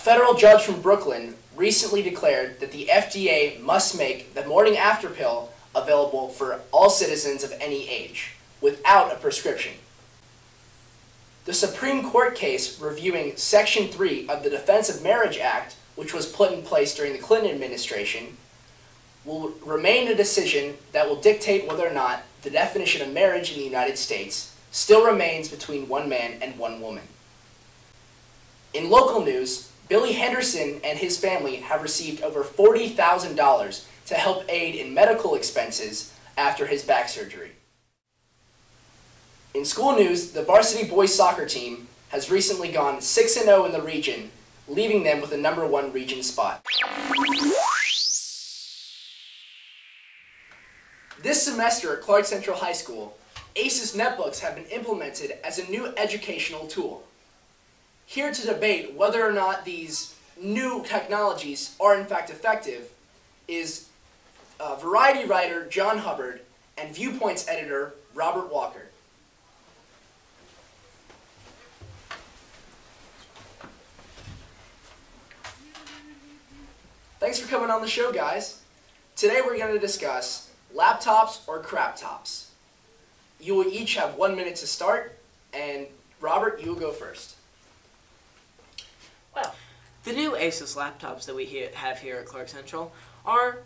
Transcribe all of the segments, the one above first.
federal judge from Brooklyn recently declared that the FDA must make the morning after pill available for all citizens of any age, without a prescription. The Supreme Court case reviewing Section 3 of the Defense of Marriage Act, which was put in place during the Clinton administration, will remain a decision that will dictate whether or not the definition of marriage in the United States still remains between one man and one woman. In local news, Billy Henderson and his family have received over $40,000 to help aid in medical expenses after his back surgery. In school news, the varsity boys soccer team has recently gone 6-0 in the region, leaving them with the #1 region spot. This semester at Clark Central High School, ACES netbooks have been implemented as a new educational tool. Here to debate whether or not these new technologies are in fact effective is variety writer John Hubbard and Viewpoints editor Robert Walker. Thanks for coming on the show, guys. Today we're going to discuss laptops or crap tops. You will each have 1 minute to start, and Robert, you will go first. Well, the new ASUS laptops that we have here at Clark Central are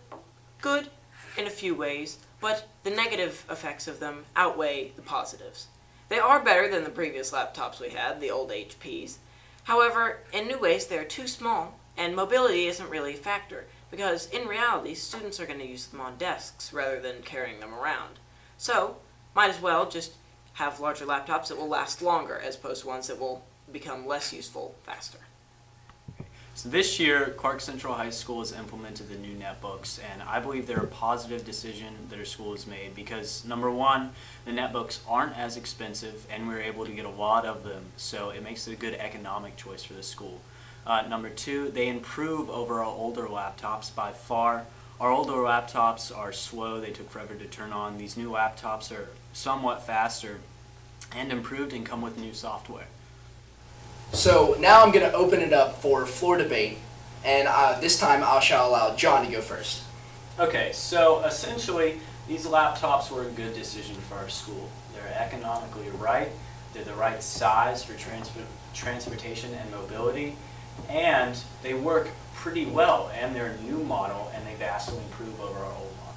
good in a few ways, but the negative effects of them outweigh the positives. They are better than the previous laptops we had, the old HPs. However, in new ways, they're too small, and mobility isn't really a factor, because in reality, students are going to use them on desks rather than carrying them around. So, might as well just have larger laptops that will last longer, as opposed to ones that will become less useful faster. So this year, Clark Central High School has implemented the new netbooks, and I believe they're a positive decision that our school has made because, number one, the netbooks aren't as expensive and we're able to get a lot of them, so it makes it a good economic choice for the school. Number two, they improve over our older laptops by far. Our older laptops are slow, they took forever to turn on. These new laptops are somewhat faster and improved and come with new software. So now I'm going to open it up for floor debate, and this time I shall allow John to go first. Okay, so essentially these laptops were a good decision for our school. They're economically right, they're the right size for transportation and mobility, and they work pretty well, and they're a new model, and they vastly improve over our old model.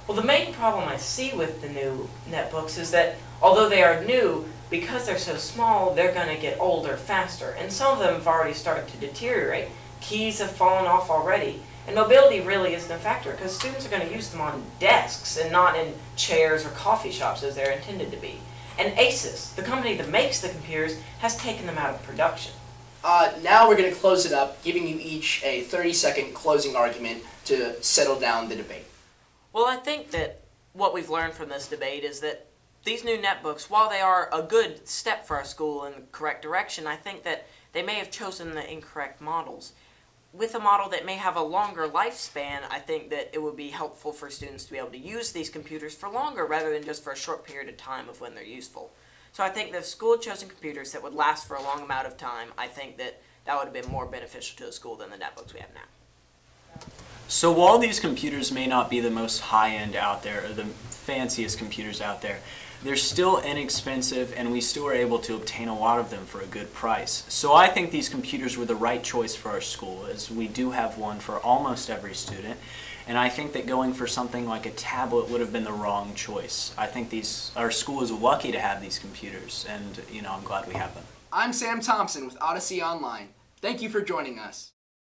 Well, the main problem I see with the new netbooks is that although they are new, because they're so small, they're going to get older faster, and some of them have already started to deteriorate. Keys have fallen off already, and mobility really isn't a factor because students are going to use them on desks and not in chairs or coffee shops as they're intended to be. And ASUS, the company that makes the computers, has taken them out of production. Now we're going to close it up, giving you each a 30-second closing argument to settle down the debate. Well, I think that what we've learned from this debate is that these new netbooks, while they are a good step for our school in the correct direction, I think that they may have chosen the incorrect models. With a model that may have a longer lifespan, I think that it would be helpful for students to be able to use these computers for longer rather than just for a short period of time of when they're useful. So I think that if school had chosen computers that would last for a long amount of time, I think that that would have been more beneficial to the school than the netbooks we have now. So while these computers may not be the most high-end out there, or the fanciest computers out there, they're still inexpensive and we still are able to obtain a lot of them for a good price. So I think these computers were the right choice for our school, as we do have one for almost every student. And I think that going for something like a tablet would have been the wrong choice. I think our school is lucky to have these computers, and I'm glad we have them. I'm Sam Thompson with Odyssey Online. Thank you for joining us.